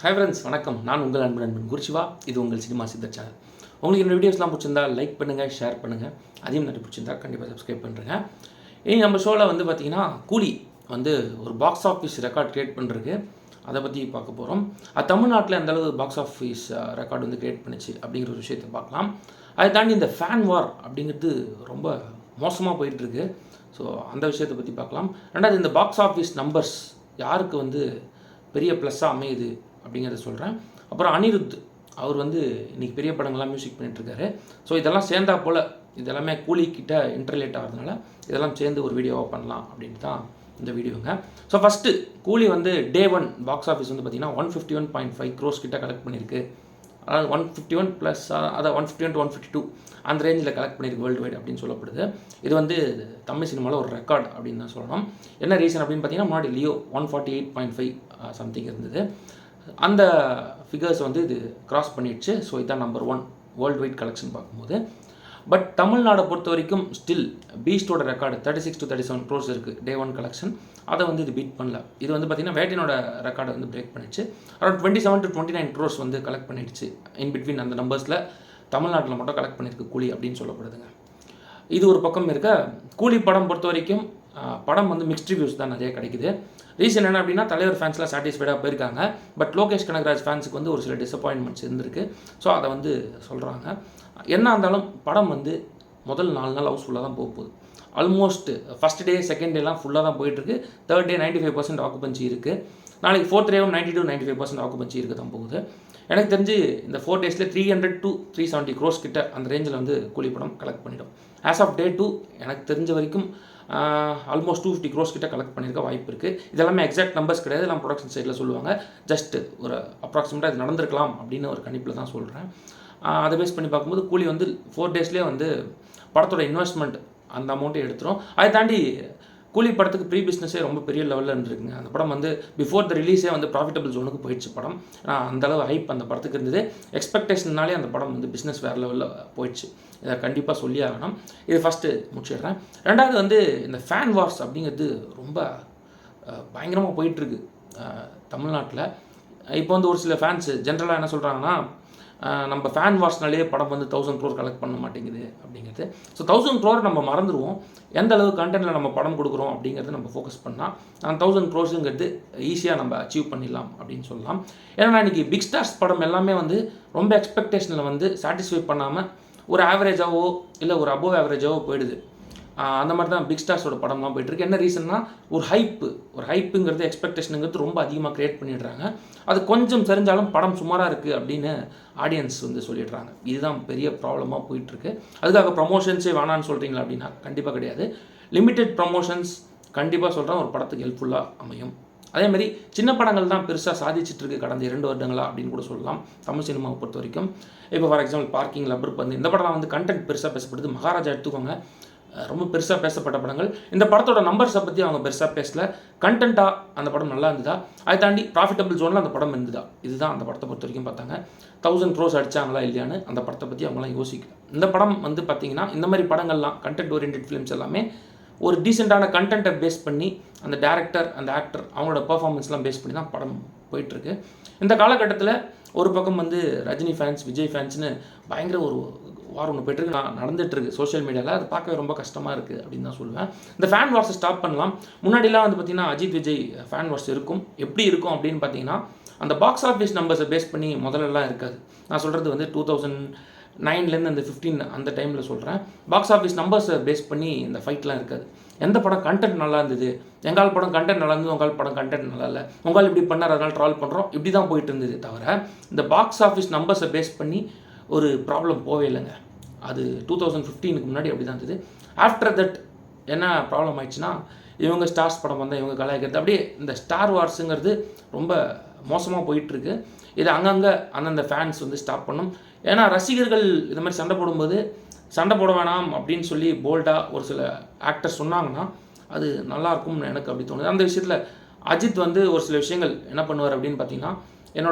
Hi friends, வணக்கம். நான் உங்கள் நண்பன் குருசிவா. இது உங்கள் சினிமா சித்தர் சேனல். உங்களுக்கு இந்த வீடியோஸ்லாம் பிடிச்சிருந்தா லைக் பண்ணுங்கள், ஷேர் பண்ணுங்கள். அதையும் நிறைய பிடிச்சிருந்தா கண்டிப்பாக சப்ஸ்கிரைப் பண்ணுறேங்க. இனி நம்ம ஷோவில் பார்த்திங்கன்னா கூலி ஒரு பாக்ஸ் ஆஃபீஸ் ரெக்கார்ட் க்ரியேட் பண்ணுறதுக்கு அதை பற்றி பார்க்க போகிறோம். அது தமிழ்நாட்டில் அந்தளவு பாக்ஸ் ஆஃபீஸ் ரெக்கார்டு க்ரியேட் பண்ணிச்சு அப்படிங்கிற ஒரு விஷயத்தை பார்க்கலாம். அதை தாண்டி இந்த ஃபேன் வார் அப்படிங்கிறது ரொம்ப மோசமாக போயிட்டுருக்கு. ஸோ அந்த விஷயத்தை பற்றி பார்க்கலாம். ரெண்டாவது இந்த பாக்ஸ் ஆஃபீஸ் நம்பர்ஸ் யாருக்கு பெரிய ப்ளஸ்ஸாக அமையுது அப்படிங்கிறத சொல்கிறேன். அப்புறம் அனிருத் அவர் இன்றைக்கி பெரிய படங்கள்லாம் மியூசிக் பண்ணிகிட்ருக்காரு. ஸோ இதெல்லாம் சேர்ந்தா போல் இதெல்லாமே கூலிக்கிட்ட இன்டர்லேட் ஆகிறதுனால இதெல்லாம் சேர்ந்து ஒரு வீடியோவாக பண்ணலாம் அப்படின்ட்டு தான் இந்த வீடியோங்க. ஸோ ஃபஸ்ட்டு கூலி டே 1 பாக்ஸ் ஆஃபீஸ் பார்த்திங்கன்னா 151.5 crores கிட்ட கலெக்ட் பண்ணியிருக்கு. அதாவது 151 ப்ளஸ் அதை 151 to 152 அந்த ரேஞ்சில் கலெக்ட் பண்ணியிருக்கு வேர்ல்டு வைட் அப்படின்னு சொல்லப்படுது. இது தமிழ் சினிமாவில் ஒரு ரெக்கார்ட் அப்படின்னு தான் சொல்லணும். என்ன ரீசன் அப்படின்னு பார்த்தீங்கன்னா, முன்னாடி லியோ 148.5 சம்திங் இருந்தது. அந்த ஃபிகர்ஸ் இது கிராஸ் பண்ணிடுச்சு. ஸோ இதுதான் நம்பர் 1 வேர்ல்டு வைட் கலெக்ஷன் பார்க்கும்போது. பட் தமிழ்நாடை பொறுத்த வரைக்கும் ஸ்டில் பீஸ்டோட ரெக்கார்டு 36 to 37 crores இருக்குது டே 1 கலெக்ஷன். அதை இது பீட் பண்ணல. இது பார்த்திங்கன்னா வேட்டினோட ரெக்கார்டை பிரேக் பண்ணிடுச்சு. அரௌண்ட் 27 to 29 crores கலெக்ட் பண்ணிடுச்சு. இன் பிட்வீன் அந்த நம்பர்ஸில் தமிழ்நாட்டில் மட்டும் கலெக்ட் பண்ணியிருக்கு கூலி அப்படின்னு சொல்லப்படுதுங்க. இது ஒரு பக்கம் இருக்க. கூலி படம் பொறுத்த வரைக்கும் படம் மிக்ஸ்ட் ரிவ்யூஸ் தான் நிறைய கிடைக்குது. ரீசன் என்ன அப்படின்னா, தலைவர் ஃபேன்ஸ்லாம் சாட்டிஸ்ஃபைடாக போயிருக்காங்க. பட் லோகேஷ் கனகராஜ் ஃபேன்ஸுக்கு ஒரு சில டிசப்பாயின்மெண்ட்ஸ் இருந்திருக்கு. ஸோ அதை சொல்கிறாங்க. என்ன இருந்தாலும் படம் முதல் 4 நாள் ஹவுஸ்ஃபுல்லாக தான் போகுது. ஆல்மோஸ்ட் ஃபஸ்ட் டே செகண்ட் டேலாம் ஃபுல்லாக தான் போயிட்டுருக்கு. தேர்ட் டே 95% ஆக்குபன்சி இருக்குது. நாளைக்கு 4th டேவும் 92-95% ஆக்குபன்சி இருக்க தான் போகுது. எனக்கு தெரிஞ்சு இந்த 4 டேஸில் 300 to 370 crores கிட்ட அந்த ரேஞ்சில் கூலி படம் கலெக்ட் பண்ணிடும். ஆஸ் ஆஃப் டே 2 எனக்கு தெரிஞ்ச வரைக்கும் ஆல்மோஸ்ட் 250 crores கிட்ட கலெக்ட் பண்ணியிருக்க வாய்ப்பு இருக்குது. இதெல்லாமே எக்ஸாக்ட் நம்பர்ஸ் கிடையாது. எல்லாம் ப்ரொடக்ஷன் சைடில் சொல்லுவாங்க. ஜஸ்ட் ஒரு அப்ராக்சிமேட்டாக இது நடந்திருக்கலாம் அப்படின்னு ஒரு கணிப்பில் தான் சொல்கிறேன். அதை பேஸ் பண்ணி பார்க்கும்போது கூலி 4 டேஸ்லேயே படத்தோட இன்வெஸ்ட்மெண்ட் அந்த அமௌண்ட்டை எடுத்துரும். அதை தாண்டி கூலி படத்துக்கு ப்ரீ பிஸ்னஸே ரொம்ப பெரிய லெவலில் இருந்துருக்குங்க. அந்த படம் பிஃபோர் த ரிலீஸே ப்ராஃபிட்டபிள் ஜோனுக்கு போயிடுச்சு படம். அந்தளவு ஹைப் அந்த படத்துக்கு இருந்தது. எக்ஸ்பெக்டேஷன்னாலே அந்த படம் பிஸ்னஸ் வேறு லெவலில் போயிடுச்சு. இதை கண்டிப்பாக சொல்லி ஆகணும். இது ஃபஸ்ட்டு முடிச்சிடுறேன். ரெண்டாவது இந்த ஃபேன் வார்ஸ் அப்படிங்கிறது ரொம்ப பயங்கரமாக போயிட்டுருக்கு தமிழ்நாட்டில். இப்போ ஒரு சில ஃபேன்ஸு ஜென்ரலாக என்ன சொல்கிறாங்கன்னா, நம்ம ஃபேன் வார்ஸ்னாலே படம் 1000 crore கலெக்ட் பண்ண மாட்டேங்குது அப்படிங்கிறது. ஸோ 1000 crore நம்ம மறந்துடுவோம். எந்த அளவு கண்டென்ட்டில் நம்ம படம் கொடுக்குறோம் அப்படிங்கிறது நம்ம ஃபோக்கஸ் பண்ணால் அந்த 1000 crores ஈஸியாக நம்ம அச்சீவ் பண்ணிடலாம் அப்படின்னு சொல்லலாம். ஏன்னா இன்றைக்கி பிக் ஸ்டார்ஸ் படம் எல்லாமே ரொம்ப எக்ஸ்பெக்டேஷனில் சாட்டிஸ்ஃபை பண்ணாமல் ஒரு ஆவரேஜாவோ இல்லை ஒரு அபோவ் ஆவரேஜாவோ போயிடுது. அந்த மாதிரி தான் பிக் ஸ்டார்ஸோட படம்லாம் போயிட்டுருக்கு. என்ன ரீசன்னா, ஒரு ஹைப்புங்கிறது எக்ஸ்பெக்டேஷனுங்கிறது ரொம்ப அதிகமாக க்ரியேட் பண்ணிடுறாங்க. அது கொஞ்சம் தெரிஞ்சாலும் படம் சுமாராக இருக்குது அப்படின்னு ஆடியன்ஸ் சொல்லிடுறாங்க. இதுதான் பெரிய ப்ராப்ளமாக போயிட்டுருக்கு. அதுக்காக ப்ரமோஷன்ஸே வேணான்னு சொல்கிறீங்களா அப்படின்னா கண்டிப்பாக கிடையாது. லிமிட்டெட் ப்ரமோஷன்ஸ் கண்டிப்பாக சொல்கிறேன் ஒரு படத்துக்கு ஹெல்ப்ஃபுல்லாக அமையும். அதேமாதிரி சின்ன படங்கள் தான் பெருசாக சாதிச்சிட்ருக்கு கடந்த 2 வருடங்களா அப்படின்னு கூட சொல்லலாம் தமிழ் சினிமாவை பொறுத்த வரைக்கும். இப்போ ஃபார் எக்ஸாம்பிள் பார்க்கிங், லப்பர் இந்த படம்லாம் கண்டென்ட் பெருசாக பேசப்படுது. மகாராஜா எடுத்துக்கோங்க, ரொம்ப பெருசாக பேசப்பட்ட படங்கள். இந்த படத்தோட நம்பர்ஸை பற்றி அவங்க பெருசாக பேசல. கண்டென்ட்டாக அந்த படம் நல்லா இருந்ததா, அதை தாண்டி ப்ராஃபிட்டபிள் ஜோனில் அந்த படம் இருந்ததா, இதுதான் அந்த படத்தை பொறுத்த வரைக்கும் பார்த்தாங்க. 1000 crores அடித்தாங்களா இல்லையான்னு அந்த படத்தை பற்றி அவங்களாம் யோசிக்கல. இந்த படம் பார்த்திங்கன்னா இந்த மாதிரி படங்கள்லாம் கண்டென்ட் ஓரியன்டட் ஃபிலிம்ஸ் எல்லாமே ஒரு டீசெண்டான கண்டென்ட்டை பேஸ் பண்ணி அந்த டேரக்டர் அந்த ஆக்டர் அவங்களோட பர்ஃபார்மன்ஸ்லாம் பேஸ் பண்ணி தான் படம் போயிட்டுருக்கு. இந்த காலகட்டத்தில் ஒரு பக்கம் ரஜினி ஃபேன்ஸ், விஜய் ஃபேன்ஸ்னு பயங்கர ஒரு வார் ஒன்று போய்ட்டுருக்கு, நடந்துகிட்ருக்கு சோஷியல் மீடியாவில். அது பார்க்கவே ரொம்ப கஷ்டமாக இருக்குது அப்படின்னு தான் சொல்லுவேன். இந்த ஃபேன் வார்ஸை ஸ்டாப் பண்ணலாம். முன்னாடிலாம் பார்த்திங்கன்னா அஜித் விஜய் ஃபேன் வார்ஸ் இருக்கும். எப்படி இருக்கும் அப்படின்னு பார்த்தீங்கன்னா, அந்த பாக்ஸ் ஆஃபீஸ் நம்பர்ஸை பேஸ் பண்ணி முதல்லலாம் இருக்காது. நான் சொல்கிறது 2009லேருந்து அந்த 15 அந்த டைமில் சொல்கிறேன். பாக்ஸ் ஆஃபீஸ் நம்பர்ஸை பேஸ் பண்ணி இந்த ஃபைட்லாம் இருக்காது. எந்த படம் கண்டென்ட் நல்லா இருந்தது, எங்கால் படம் கண்டென்ட் நல்லா இருந்தது, உங்கால் படம் கண்டென்ட் நல்லா இல்லை, உங்கால் இப்படி பண்ணார் அதனால் ட்ரால் பண்ணுறோம், இப்படி தான் போயிட்டு இருந்தது தவிர இந்த பாக்ஸ் ஆஃபீஸ் நம்பர்ஸை பேஸ் பண்ணி ஒரு ப்ராப்ளம் போவே இல்லைங்க. அது 2015க்கு முன்னாடி அப்படி தான் இருந்தது. ஆஃப்டர் தட் என்ன ப்ராப்ளம் ஆயிடுச்சுன்னா, இவங்க ஸ்டார்ஸ் படம் வந்தால் இவங்க கலாய்க்கிறது, அப்படியே இந்த ஸ்டார் வார்ஸுங்கிறது ரொம்ப மோசமாக போயிட்டுருக்கு. இது அங்கங்கே அந்தந்த ஃபேன்ஸ் ஸ்டாப் பண்ணும். ஏன்னா ரசிகர்கள் இது மாதிரி சண்டை போடும்போது சண்டை போட வேணாம் அப்படின்னு சொல்லி போல்டாக ஒரு சில ஆக்டர்ஸ் சொன்னாங்கன்னா அது நல்லாயிருக்கும்னு எனக்கு அப்படி தோணுது. அந்த விஷயத்தில் அஜித் ஒரு சில விஷயங்கள் என்ன பண்ணுவார் அப்படின்னு பார்த்தீங்கன்னா,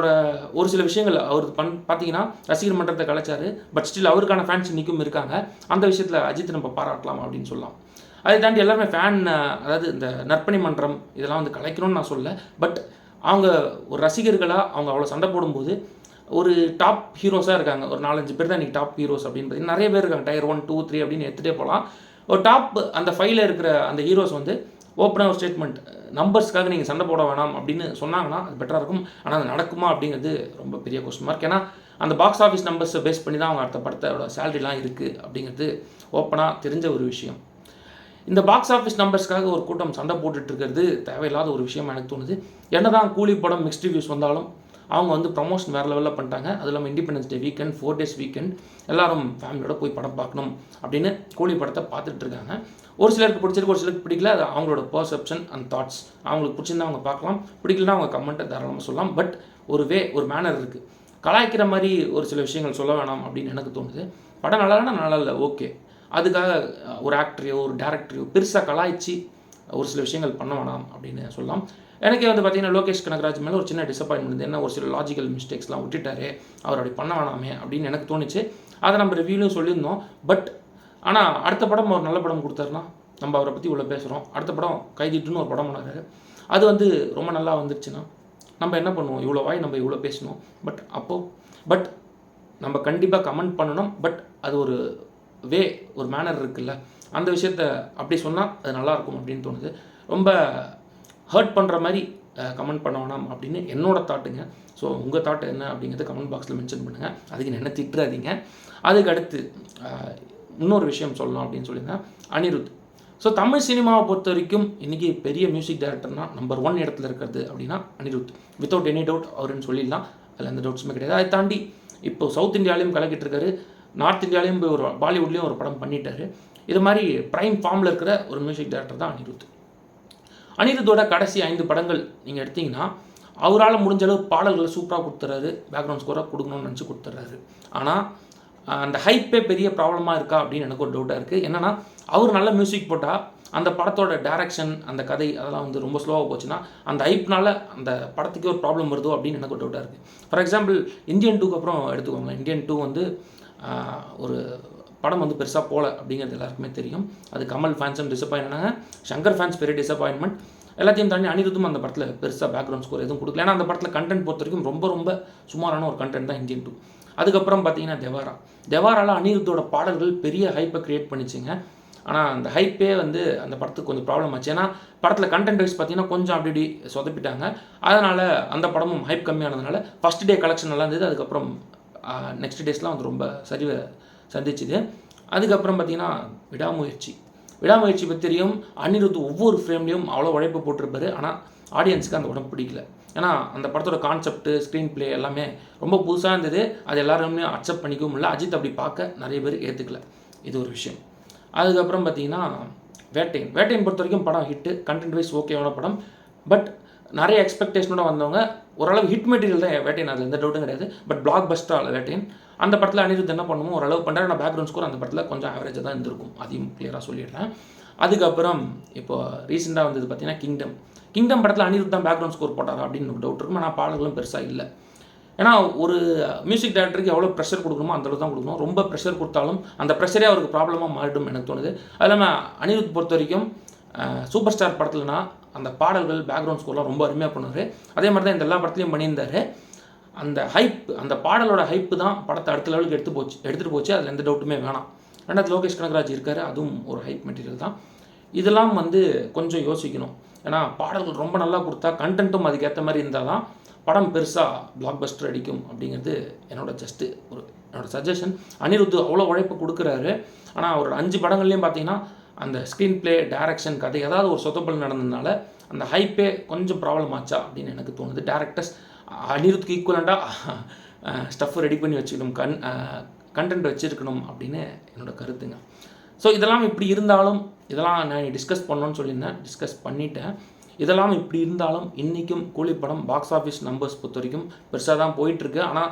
ஒரு சில விஷயங்கள் அவர் பார்த்தீங்கன்னா ரசிகர் மன்றத்தை கலைச்சார். பட் ஸ்டில் அவருக்கான ஃபேன்ஸ் இன்றைக்கும் இருக்காங்க. அந்த விஷயத்தில் அஜித் நம்ம பாராட்டலாம் அப்படின்னு சொல்லலாம். அதை தாண்டி எல்லாருமே ஃபேன், அதாவது இந்த நற்பணி மன்றம் இதெல்லாம் கலைக்கணும்னு நான் சொல்ல. பட் அவங்க ஒரு ரசிகர்களாக அவங்க அவ்வளோ சண்டை போடும்போது ஒரு டாப் ஹீரோஸாக இருக்காங்க, ஒரு 4-5 பேர் தான் இன்றைக்கி டாப் ஹீரோஸ் அப்படின்னு பார்த்தீங்கன்னா நிறைய பேர் இருக்காங்க, Tier 1, 2, 3 அப்படின்னு எடுத்துகிட்டே போகலாம். ஒரு டாப் அந்த 5ல் இருக்கிற அந்த ஹீரோஸ் வந்து ஓப்பனாக ஒரு ஸ்டேட்மெண்ட், நம்பர்ஸ்க்காக நீங்கள் சண்டை போட வேணாம் அப்படின்னு சொன்னாங்கன்னா அது பெட்டராக இருக்கும். ஆனால் அது நடக்குமா அப்படிங்கிறது ரொம்ப பெரிய கொஸ்டின் மார்க். ஏன்னா அந்த பாக்ஸ் ஆஃபீஸ் நம்பர்ஸை பேஸ் பண்ணி தான் அவங்க அடுத்த படத்தோட சேலரிலாம் இருக்குது அப்படிங்கிறது ஓப்பனாக தெரிஞ்ச ஒரு விஷயம். இந்த பாக்ஸ் ஆஃபீஸ் நம்பர்ஸ்க்காக ஒரு கூட்டம் சண்டை போட்டுட்டு இருக்கிறது தேவையில்லாத ஒரு விஷயம் எனக்கு தோணுது. என்ன தான் கூலி படம் மிக்ஸ்ட் ரிவ்யூஸ் வந்தாலும் அவங்க வந்து ப்ரமோஷன் வேறு லெவலில் பண்ணிட்டாங்க. அது இல்லாமல் independence day weekend, 4 days weekend, எல்லோரும் ஃபேமிலியோட போய் படம் பார்க்கணும் அப்படின்னு கூலி படத்தை பார்த்துட்டு இருக்காங்க. ஒரு சிலருக்கு பிடிச்சிருக்கு, ஒரு சிலருக்கு பிடிக்கல. அது அவங்களோட பர்செப்ஷன் அண்ட் தாட்ஸ். அவங்களுக்கு பிடிச்சிருந்தா அவங்க பார்க்கலாம், பிடிக்கலனா அவங்க கமெண்ட்டை தாராளமாக சொல்லலாம். பட் ஒரு மேனர் இருக்குது. கலாய்க்கிற மாதிரி ஒரு சில விஷயங்கள் சொல்ல வேணாம் அப்படின்னு எனக்கு தோணுது. படம் நல்லா இல்லை, ஓகே. அதுக்காக ஒரு ஆக்டரையோ ஒரு டேரக்டரையோ பெருசாக கலாய்ச்சி ஒரு சில விஷயங்கள் பண்ண வேணாம் அப்படின்னு சொல்லலாம். எனக்கே வந்து பார்த்திங்கன்னா லோகேஷ் கனகராஜ் மேலே ஒரு சின்ன டிசப்பாயின்மெண்ட். என்ன ஒரு சில லாஜிக்கல் மிஸ்டேக்ஸ்லாம் விட்டுட்டாரு, அவர் அப்படி பண்ண வேணாமே அப்படின்னு எனக்கு தோணுச்சு. அதை நம்ம ரிவ்யூலையும் சொல்லியிருந்தோம். பட் ஆனால் அடுத்த படம் ஒரு நல்ல படம் கொடுத்தாருன்னா நம்ம அவரை பற்றி இவ்வளோ பேசுகிறோம். அடுத்த படம் கைதிட்டுன்னு ஒரு படம் பண்ணாரு, அது வந்து ரொம்ப நல்லா வந்துருச்சுன்னா நம்ம என்ன பண்ணுவோம்? இவ்வளோ வாய் நம்ம இவ்வளோ பேசணும். பட் நம்ம கண்டிப்பாக கமெண்ட் பண்ணணும். பட் அது ஒரு ஒரு மேனர் இருக்குல்ல, அந்த விஷயத்த அப்படி சொன்னால் அது நல்லாயிருக்கும் அப்படின்னு தோணுது. ரொம்ப ஹர்ட் பண்ணுற மாதிரி கமெண்ட் பண்ண வேணாம் அப்படின்னு என்னோடய தாட்டுங்க. ஸோ உங்கள் தாட் என்ன அப்படிங்கிறத கமெண்ட் பாக்ஸில் மென்ஷன் பண்ணுங்கள். அதுக்கு என்ன திட்டுறாதீங்க. அதுக்கு அடுத்து இன்னொரு விஷயம் சொல்லலாம் அப்படின்னு சொல்லியிருந்தேன், அனிருத். ஸோ தமிழ் சினிமாவை பொறுத்த வரைக்கும் இன்றைக்கி பெரிய மியூசிக் டைரக்டர்னால் நம்பர் 1 இடத்துல இருக்கிறது அப்படின்னா அனிருத். வித்தவுட் எனி டவுட் அவருன்னு சொல்லிடலாம், அதில் எந்த டவுட்ஸுமே கிடையாது. அதை தாண்டி இப்போ சவுத் இந்தியாவிலையும் கலக்கிட்டு இருக்காரு, நார்த் இந்தியாவிலையும் போய் ஒரு பாலிவுட்லேயும் ஒரு படம் பண்ணிட்டார். இது மாதிரி ப்ரைம் ஃபார்மில் இருக்கிற ஒரு மியூசிக் டைரக்டர் தான் அனிருத். அனிருத்தோட கடைசி 5 படங்கள் நீங்கள் எடுத்திங்கன்னா அவரால் முடிஞ்ச அளவு பாடல்களை சூப்பராக கொடுத்துறாரு, பேக்ரவுண்ட் ஸ்கோராக கொடுக்கணும்னு நினச்சி கொடுத்துட்றாரு. ஆனால் அந்த ஹைப்பே பெரிய ப்ராப்ளமாக இருக்கா அப்படின்னு எனக்கு ஒரு டவுட்டாக இருக்குது. என்னென்னா அவர் நல்ல மியூசிக் போட்டால் அந்த படத்தோட டைரக்ஷன், அந்த கதை அதெல்லாம் வந்து ரொம்ப ஸ்லோவாக போச்சுன்னா அந்த ஹைப்னால அந்த படத்துக்கு ஒரு ப்ராப்ளம் வருதோ அப்படின்னு எனக்கு ஒரு டவுட்டாக இருக்குது. ஃபார் எக்ஸாம்பிள் இந்தியன் 2க்கு அப்புறம் எடுத்துக்கோங்க. இந்தியன் 2 வந்து ஒரு படம் வந்து பெருசாக போகல அப்படிங்கிறது எல்லாருக்குமே தெரியும். அது கமல் ஃபேன்ஸும் டிசப்பாயின்ட் ஆனாங்க, சங்கர் ஃபேன்ஸ் பெரிய டிசப்பாயின்மெண்ட். எல்லாத்தையும் தாண்டி அனிருத்தும் அந்த படத்தில் பெருசாக பேக்ரவுண்ட் ஸ்கோர் எதுவும் கொடுக்கல. ஏன்னா அந்த படத்தில் கண்டென்ட் பொறுத்த வரைக்கும் ரொம்ப சுமாரான ஒரு கண்டென்ட் தான் இந்தியன் 2. அதுக்கப்புறம் பார்த்தீங்கன்னா தேவாரால அனிருத்தோட பாடல்கள் பெரிய ஹைப்பை க்ரியேட் பண்ணிச்சுங்க. ஆனால் அந்த ஹைப்பே வந்து அந்த படத்துக்கு கொஞ்சம் ப்ராப்ளம் ஆச்சு. ஏன்னா படத்தில் கண்டென்ட் வைஸ் பார்த்தீங்கன்னா கொஞ்சம் அப்படி சொதப்பிட்டாங்க. அதனால் அந்த படமும் ஹைப் கம்மியானதுனால ஃபஸ்ட் டே கலெக்ஷன் நல்லா இருந்தது. அதுக்கப்புறம் நெக்ஸ்ட் டேஸ்லாம் வந்து ரொம்ப சரிவை சந்திச்சுது. அதுக்கப்புறம் பார்த்திங்கன்னா விடாமுயற்சி பற்றி தெரியும். அனிருத் ஒவ்வொரு ஃப்ரேம்லேயும் அவ்வளோ உழைப்பு போட்டிருப்பாரு. ஆனால் ஆடியன்ஸுக்கு அந்த படம் பிடிக்கல. ஏன்னா அந்த படத்தோட கான்செப்ட்டு, ஸ்க்ரீன் பிளே எல்லாமே ரொம்ப புதுசாக இருந்தது. அது எல்லாருமே அக்செப்ட் பண்ணிக்கவும் இல்லை. அஜித் அப்படி பார்க்க நிறைய பேர் ஏற்றுக்கல. இது ஒரு விஷயம். அதுக்கப்புறம் பார்த்திங்கன்னா வேட்டையன் பொறுத்த வரைக்கும் படம் ஹிட்டு, கண்டென்ட் வைஸ் ஓகேவான படம். பட் நிறைய எக்ஸ்பெக்டேஷனோட வந்தவங்க ஓரளவு ஹிட் மெட்டீரியல் தான் வேட்டையன், அதில் எந்த டவுட்டும் கிடையாது. But black Bastar Vettaiyan. அந்த படத்தில் அனிருத் என்ன பண்ணுமோ ஓரளவு பண்ணுறாரு. ஆனால் பேக்ரவுண்ட் ஸ்கோர் அந்த படத்தில் கொஞ்சம் ஆவரேஜாக தான் இருந்திருக்கும், அதையும் கிளியராக சொல்லிடுறேன். அதுக்கப்புறம் இப்போ ரீசெண்டாக வந்தது பார்த்தீங்கன்னா கிங்டம் படத்தில் அனிருத் தான் பேக்ரவுண்ட் ஸ்கோர் போட்டாரா அப்படின்னு ஒரு டவுட் இருக்கும். ஆனால் பாடல்களும் பெருசாக இல்லை. ஏன்னா ஒரு மியூசிக் டைரக்டருக்கு எவ்வளோ ப்ரெஷர் கொடுக்கணுமோ அந்த அளவு தான் கொடுக்கணும். ரொம்ப ப்ரெஷர் கொடுத்தாலும் அந்த ப்ரெஷரே அவருக்கு ப்ராப்ளமாக மாறிடும் எனக்கு தோணுது. அது இல்லாமல் அனிருத் பொறுத்த வரைக்கும் சூப்பர் ஸ்டார் படத்துலனா அந்த பாடல்கள் பேக்ரவுண்ட் ஸ்கோர்லாம் ரொம்ப அருமையாக பண்ணுவார். அதே மாதிரி தான் இந்த எல்லா படத்துலையும் பண்ணியிருந்தார். அந்த அந்த பாடலோட ஹைப்பு தான் படத்தை அடுத்த லெவலுக்கு எடுத்துகிட்டு போச்சு. அதில் எந்த டவுட்டுமே வேணாம். ரெண்டாவது லோகேஷ் கனகராஜ் இருக்கார், அதுவும் ஒரு ஹைப் மெட்டீரியல் தான். இதெல்லாம் வந்து கொஞ்சம் யோசிக்கணும். ஏன்னா பாடல்கள் ரொம்ப நல்லா கொடுத்தா கண்டென்ட்டும் அதுக்கேற்ற மாதிரி இருந்தால் தான் படம் பெருசாக பிளாக் பஸ்டர் அடிக்கும் அப்படிங்கிறது என்னோட சஜஷன். அனிருத் அவ்வளோ உழைப்பு கொடுக்குறாரு. ஆனால் ஒரு 5 படங்கள்லேயும் பார்த்தீங்கன்னா அந்த ஸ்க்ரீன் பிளே, டைரக்ஷன், கதை ஏதாவது ஒரு சொதப்பல் நடந்ததுனால அந்த ஹைப்பே கொஞ்சம் ப்ராப்ளம் ஆச்சா அப்படின்னு எனக்கு தோணுது. டேரக்டர்ஸ் அனிருத்துக்கு ஈக்குவலண்டாக ஸ்டஃப் ரெடி பண்ணி வச்சுக்கணும், கண்டென்ட் வச்சுருக்கணும் அப்படின்னு என்னோடய கருத்துங்க. ஸோ இதெல்லாம் இப்படி இருந்தாலும், இதெல்லாம் நான் டிஸ்கஸ் பண்ணணும்னு சொல்லியிருந்தேன், டிஸ்கஸ் பண்ணிட்டேன். இதெல்லாம் இப்படி இருந்தாலும் இன்றைக்கும் கூலி படம் பாக்ஸ் ஆஃபீஸ் நம்பர்ஸ் பொறுத்த வரைக்கும் பெருசாக தான் போயிட்டுருக்கு. ஆனால்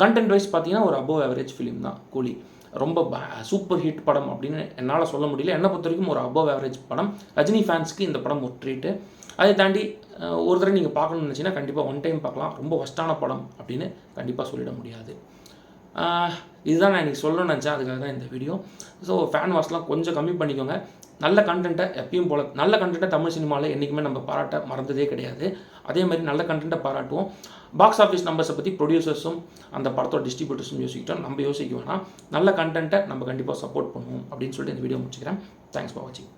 கண்டென்ட் வைஸ் பார்த்தீங்கன்னா ஒரு அபோவ் ஆவரேஜ் ஃபிலிம் தான் கூலி. ரொம்ப சூப்பர் ஹிட் படம் அப்படின்னு என்னால் சொல்ல முடியல. என்னை பொறுத்த வரைக்கும் ஒரு அபோவ் ஆவரேஜ் படம். ரஜினி ஃபேன்ஸ்க்கு இந்த படம் ஒரு ட்ரீட்டு. அதை தாண்டி ஒரு தடவை நீங்கள் பார்க்கணும்னு நினச்சிங்கன்னா கண்டிப்பாக ஒன் டைம் பார்க்கலாம். ரொம்ப ஒஸ்ட்டான படம் அப்படின்னு கண்டிப்பாக சொல்லிட முடியாது. இதுதான் நான் இன்றைக்கி சொல்லணும்னு நினச்சேன், அதுக்காக தான் இந்த வீடியோ. ஸோ ஃபேன் வாஷ்லாம் கொஞ்சம் கம்மி பண்ணிக்கோங்க. நல்ல கண்டென்ட்டை எப்பயும் போல் நல்ல கண்டென்ட்டை தமிழ் சினிமாவில் என்றைக்குமே நம்ம பாராட்ட மறந்ததே கிடையாது. அதே மாதிரி நல்ல கண்டென்ட்டை பாராட்டுவோம். பாக்ஸ் ஆஃபீஸ் நம்பர்ஸை பற்றி ப்ரொடியூசர்ஸும் அந்த படத்தோட டிஸ்ட்ரிபியூட்டர்ஸும் யோசிக்கிட்டோம். நம்ம யோசிக்க வேணாம். நல்ல கண்டென்ட்டை நம்ம கண்டிப்பாக சப்போர்ட் பண்ணுவோம் அப்படின்னு சொல்லிட்டு இந்த வீடியோ முடிச்சுக்கிறேன். தேங்க்ஸ் ஃபார் வாட்சிங்.